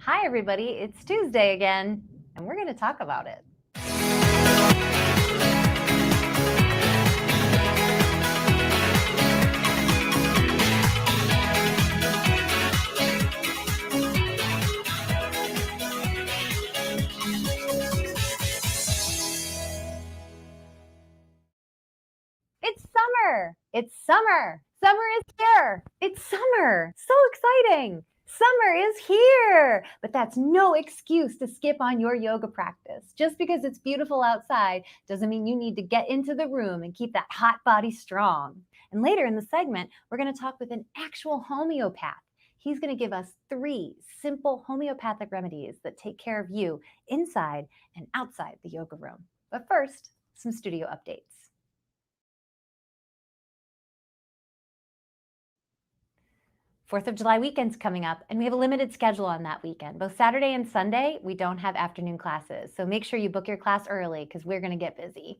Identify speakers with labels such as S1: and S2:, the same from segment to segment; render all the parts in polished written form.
S1: Hi, everybody. It's Tuesday again, and we're going to talk about it. It's summer. It's summer. Summer is here. It's summer. So exciting. Summer is here. But that's no excuse to skip on your yoga practice. Just because it's beautiful outside doesn't mean you need to get into the room and keep that hot body strong. And later in the segment, we're going to talk with an actual homeopath. He's going to give us 3 simple homeopathic remedies that take care of you inside and outside the yoga room. But first, some studio updates. 4th of July weekend's coming up, and we have a limited schedule on that weekend. Both Saturday and Sunday, we don't have afternoon classes, so make sure you book your class early because we're going to get busy.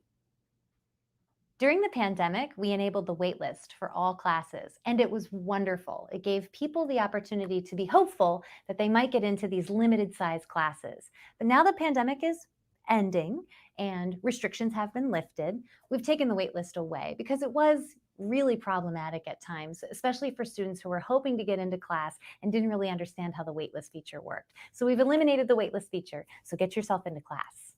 S1: During the pandemic, we enabled the waitlist for all classes, and it was wonderful. It gave people the opportunity to be hopeful that they might get into these limited-size classes. But now the pandemic is ending and restrictions have been lifted, we've taken the waitlist away because it was really problematic at times, especially for students who were hoping to get into class and didn't really understand how the waitlist feature worked. So we've eliminated the waitlist feature, so get yourself into class.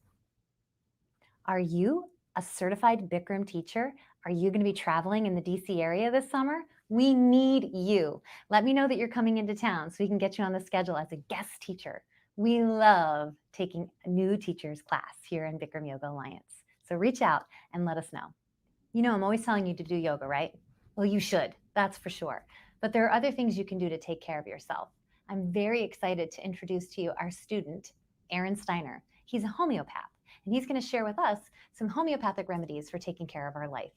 S1: Are you a certified Bikram teacher? Are you going to be traveling in the DC area this summer? We need you. Let me know that you're coming into town so we can get you on the schedule as a guest teacher. We love taking a new teacher's class here in Bikram Yoga Alliance. So reach out and let us know. You know, I'm always telling you to do yoga, right? Well, you should, that's for sure. But there are other things you can do to take care of yourself. I'm very excited to introduce to you our student, Erin Steiner. He's a homeopath, and he's going to share with us some homeopathic remedies for taking care of our life.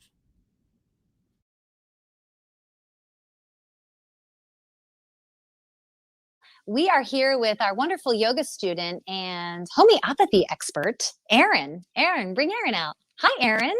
S1: We are here with our wonderful yoga student and homeopathy expert, Erin. Erin, bring Erin out. Hi, Erin.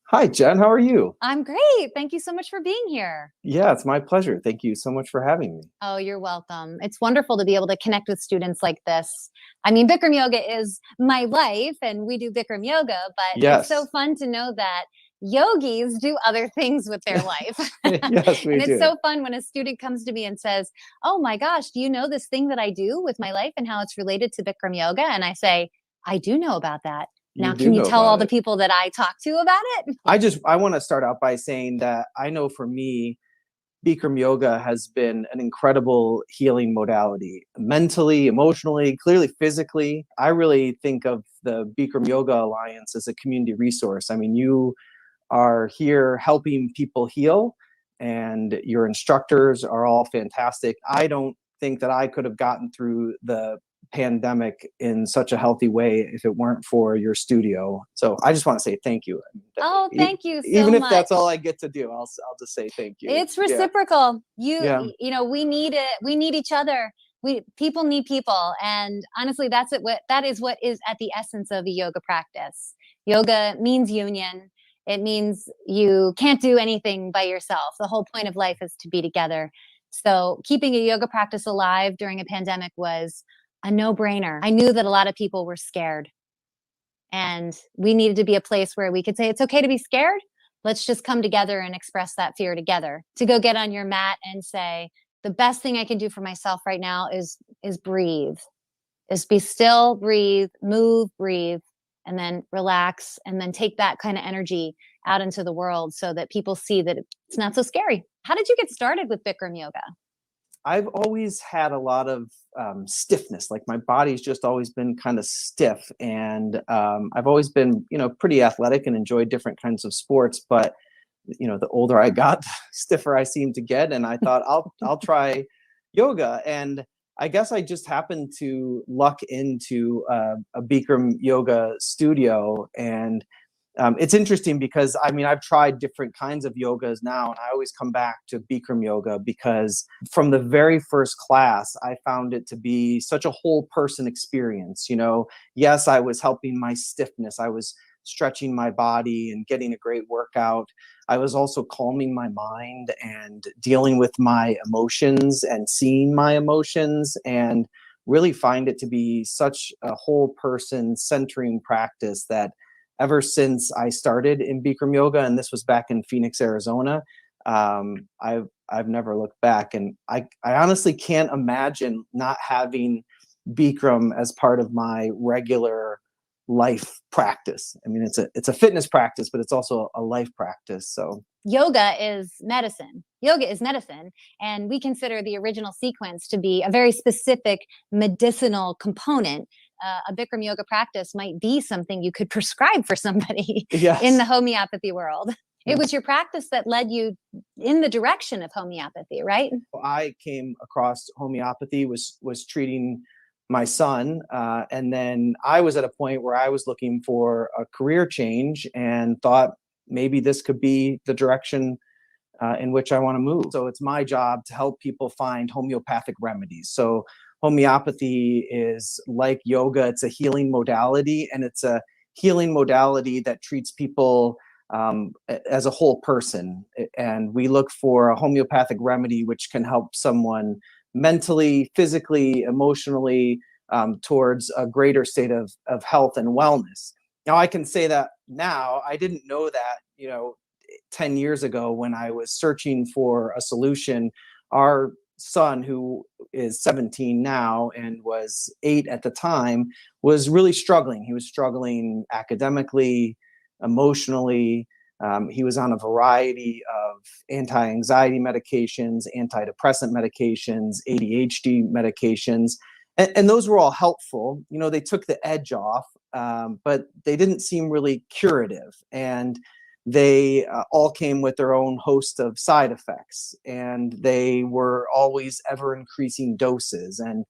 S2: Hi, Jen. How are you?
S1: I'm great. Thank you so much for being here.
S2: Yeah, it's my pleasure. Thank you so much for having me.
S1: Oh, you're welcome. It's wonderful to be able to connect with students like this. I mean, Bikram yoga is my life and we do Bikram yoga, but It's so fun to know that yogis do other things with their life.
S2: Yes, we
S1: And
S2: do.
S1: It's so fun when a student comes to me and says, oh my gosh, do you know this thing that I do with my life and how it's related to Bikram yoga? And I say, I do know about that. Now, can you tell all the people that I talk to about it?
S2: I want to start out by saying that I know for me, Bikram yoga has been an incredible healing modality, mentally, emotionally, clearly physically. I really think of the Bikram Yoga Alliance as a community resource. I mean, you are here helping people heal, and your instructors are all fantastic. I don't think that I could have gotten through the pandemic in such a healthy way if it weren't for your studio. So I just want to say thank you.
S1: Oh, thank you so
S2: Even if
S1: much.
S2: that's all I get to do, I'll just say thank you.
S1: It's reciprocal. You know, we need it. We need each other. People need people. And honestly, that is what is at the essence of a yoga practice. Yoga means union. It means you can't do anything by yourself. The whole point of life is to be together. So keeping a yoga practice alive during a pandemic was a no-brainer. I knew that a lot of people were scared, and we needed to be a place where we could say, it's okay to be scared. Let's just come together and express that fear together. To go get on your mat and say, the best thing I can do for myself right now is breathe, is be still, breathe, move, breathe, and then relax, and then take that kind of energy out into the world so that people see that it's not so scary. How did you get started with Bikram yoga?
S2: I've always had a lot of stiffness. Like my body's just always been kind of stiff, and I've always been, pretty athletic and enjoyed different kinds of sports. But the older I got, the stiffer I seemed to get, and I thought I'll try yoga. And I guess I just happened to luck into a Bikram yoga studio, and it's interesting because I've tried different kinds of yogas now, and I always come back to Bikram yoga because from the very first class, I found it to be such a whole person experience. Yes, I was helping my stiffness. I was stretching my body and getting a great workout. I was also calming my mind and dealing with my emotions and seeing my emotions. And really find it to be such a whole person centering practice that ever since I started in Bikram yoga, and this was back in Phoenix, Arizona, I've never looked back. And I honestly can't imagine not having Bikram as part of my regular life practice. I mean, it's a fitness practice, but it's also a life practice. So
S1: yoga is medicine. Yoga is medicine. And we consider the original sequence to be a very specific medicinal component. A Bikram yoga practice might be something you could prescribe for somebody
S2: yes.
S1: in the homeopathy world. It was your practice that led you in the direction of homeopathy, right?
S2: I came across homeopathy, was treating my son, and then I was at a point where I was looking for a career change and thought maybe this could be the direction in which I want to move. So it's my job to help people find homeopathic remedies. So homeopathy is like yoga. It's a healing modality, and it's a healing modality that treats people as a whole person. And we look for a homeopathic remedy which can help someone mentally, physically, emotionally, towards a greater state of health and wellness. Now, I can say that now. I didn't know that, 10 years ago when I was searching for a solution. Our son, who is 17 now and was 8 at the time, was really struggling. He was struggling academically, emotionally. He was on a variety of anti-anxiety medications, antidepressant medications, ADHD medications, and those were all helpful. They took the edge off, but they didn't seem really curative. And they all came with their own host of side effects, and they were always ever increasing doses. And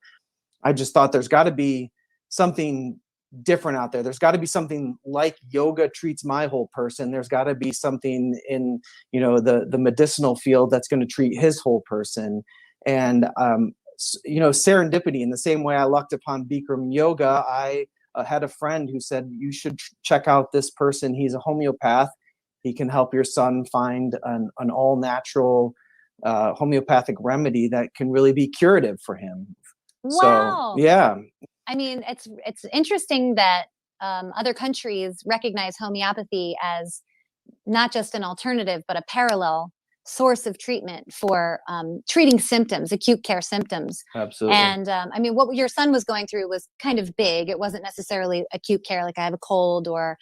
S2: I just thought there's got to be something different out there. There's got to be something like yoga treats my whole person. There's got to be something in, the medicinal field that's going to treat his whole person. And, serendipity, in the same way I lucked upon Bikram yoga, I had a friend who said, you should check out this person. He's a homeopath. He can help your son find an all-natural homeopathic remedy that can really be curative for him.
S1: Wow.
S2: So, yeah.
S1: I mean, it's interesting that other countries recognize homeopathy as not just an alternative, but a parallel source of treatment for treating symptoms, acute care symptoms.
S2: Absolutely.
S1: And I mean, what your son was going through was kind of big. It wasn't necessarily acute care, like I have a cold or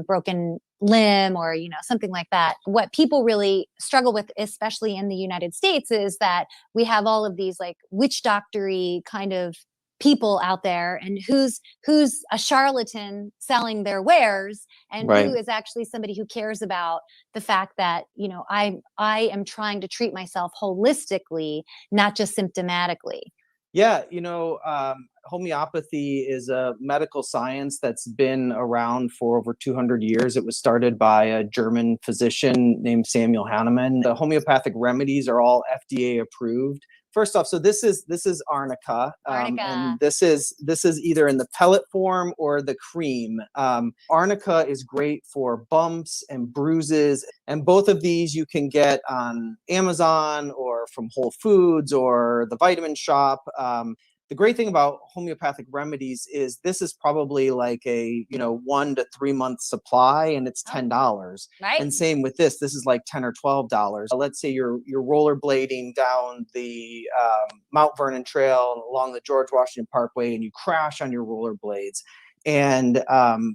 S1: broken limb or, something like that. What people really struggle with, especially in the United States, is that we have all of these like witch doctory kind of people out there, and who's a charlatan selling their wares, and
S2: Right.
S1: who is actually somebody who cares about the fact that, I am trying to treat myself holistically, not just symptomatically.
S2: Yeah, homeopathy is a medical science that's been around for over 200 years. It was started by a German physician named Samuel Hahnemann. The homeopathic remedies are all FDA approved. First off, so this is Arnica, and this is either in the pellet form or the cream. Arnica is great for bumps and bruises, and both of these you can get on Amazon or from Whole Foods or the Vitamin Shop. The great thing about homeopathic remedies is this is probably like a 1 to 3 month supply, and it's $10.
S1: Right.
S2: And same with this is like $10 or $12. Let's say you're rollerblading down the Mount Vernon Trail along the George Washington Parkway, and you crash on your rollerblades, and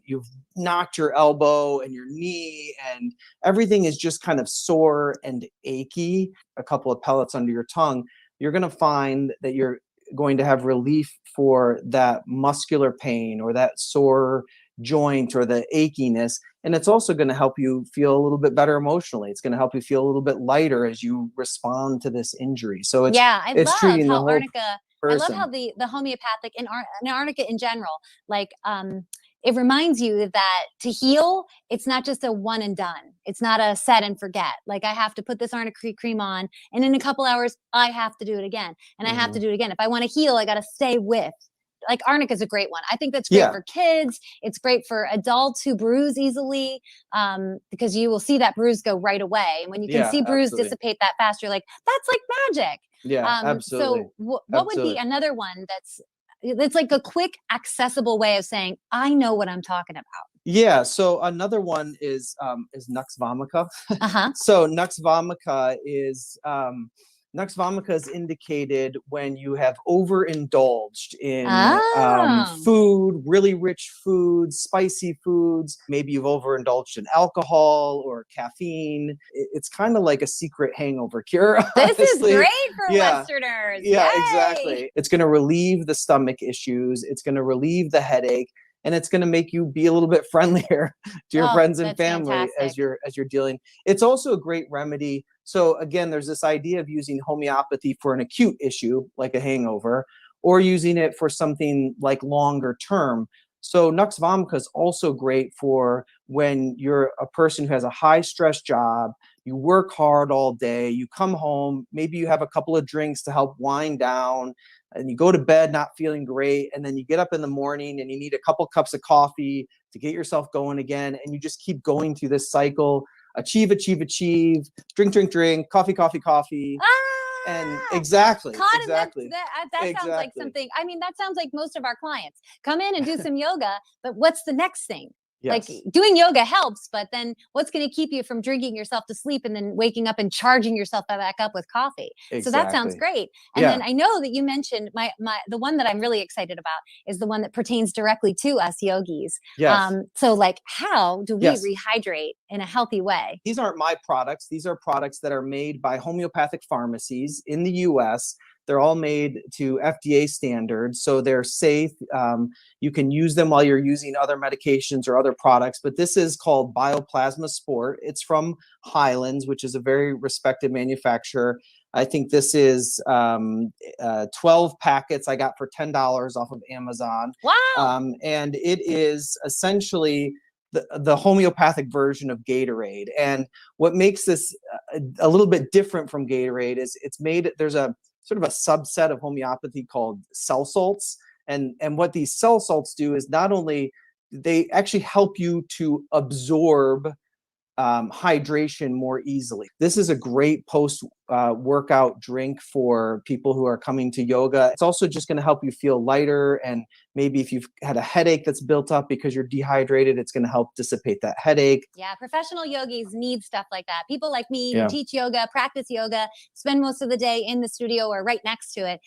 S2: you've knocked your elbow and your knee, and everything is just kind of sore and achy. A couple of pellets under your tongue, you're going to find that you're going to have relief for that muscular pain or that sore joint or the achiness. And it's also going to help you feel a little bit better emotionally. It's going to help you feel a little bit lighter as you respond to this injury. So it's treating the whole
S1: Arnica,
S2: person.
S1: I love how the homeopathic and Arnica in general, like it reminds you that to heal, it's not just a one and done. It's not a set and forget. Like I have to put this Arnica cream on, and in a couple hours, I have to do it again. And I have to do it again. If I want to heal, I got to stay with. Like Arnica is a great one. I think that's great for kids. It's great for adults who bruise easily, because you will see that bruise go right away. And when you can see bruise dissipate that fast, you're like, that's like magic.
S2: Yeah, absolutely.
S1: So what would be another one that's It's like a quick, accessible way of saying, I know what I'm talking about.
S2: Yeah. So another one is Nux vomica.
S1: Uh-huh.
S2: So Nux vomica is indicated when you have overindulged in
S1: Oh.
S2: food, really rich foods, spicy foods. Maybe you've overindulged in alcohol or caffeine. It's kind of like a secret hangover cure.
S1: This is
S2: Honestly.
S1: great for
S2: Yeah.
S1: Westerners.
S2: Yeah,
S1: Yay!
S2: exactly. It's going to relieve the stomach issues. It's going to relieve the headache, and it's going to make you be a little bit friendlier to your
S1: Oh,
S2: friends and
S1: that's
S2: family as
S1: fantastic.
S2: you're dealing. It's also a great remedy. So again, there's this idea of using homeopathy for an acute issue like a hangover, or using it for something like longer term. So Nux vomica is also great for when you're a person who has a high stress job, you work hard all day, you come home, maybe you have a couple of drinks to help wind down, and you go to bed not feeling great, and then you get up in the morning and you need a couple cups of coffee to get yourself going again, and you just keep going through this cycle. Achieve, drink, coffee, and
S1: Ah,
S2: exactly.
S1: that sounds like something. I mean, that sounds like most of our clients come in and do some yoga, but what's the next thing? Like
S2: Yes,
S1: doing yoga helps, but then what's going to keep you from drinking yourself to sleep and then waking up and charging yourself back up with coffee? So that sounds
S2: exactly.
S1: great. And then
S2: Yeah.
S1: I know that you mentioned the one that I'm really excited about is the one that pertains directly to us yogis.
S2: Yes.
S1: So like, how do we
S2: Yes.
S1: rehydrate in a healthy way?
S2: These aren't my products. These are products that are made by homeopathic pharmacies in the US. They're all made to FDA standards, so they're safe. You can use them while you're using other medications or other products, but this is called Bioplasma Sport. It's from Highlands, which is a very respected manufacturer. I think this is 12 packets I got for $10 off of Amazon.
S1: Wow.
S2: And it is essentially the homeopathic version of Gatorade. And what makes this a little bit different from Gatorade is there's a sort of a subset of homeopathy called cell salts. And what these cell salts do is not only they actually help you to absorb hydration more easily. This is a great post workout drink for people who are coming to yoga. It's also just going to help you feel lighter, and maybe if you've had a headache that's built up because you're dehydrated, it's going to help dissipate that headache.
S1: Yeah, professional yogis need stuff like that. People like me who
S2: Yeah.
S1: teach yoga, practice yoga, spend most of the day in the studio or right next to it.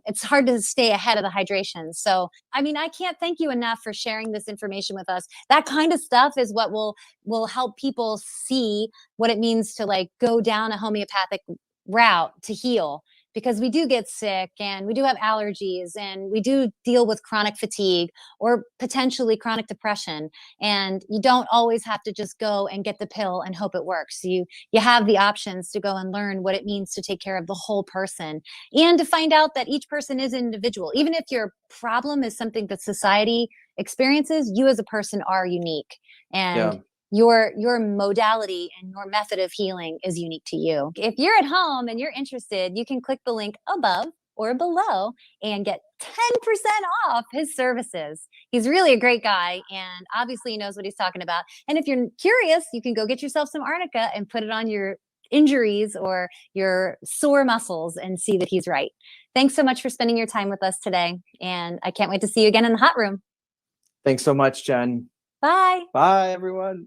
S1: It's hard to stay ahead of the hydration. So, I mean, I can't thank you enough for sharing this information with us. That kind of stuff is what will help people see what it means to like go down a homeopathic route to heal, because we do get sick and we do have allergies and we do deal with chronic fatigue or potentially chronic depression, and you don't always have to just go and get the pill and hope it works. You have the options to go and learn what it means to take care of the whole person, and to find out that each person is an individual. Even if your problem is something that society experiences, you as a person are unique, and
S2: Yeah.
S1: your modality and your method of healing is unique to you. If you're at home and you're interested, you can click the link above or below and get 10% off his services. He's really a great guy, and obviously he knows what he's talking about. And if you're curious, you can go get yourself some Arnica and put it on your injuries or your sore muscles and see that he's right. Thanks so much for spending your time with us today. And I can't wait to see you again in the hot room.
S2: Thanks so much, Jen.
S1: Bye.
S2: Bye, everyone.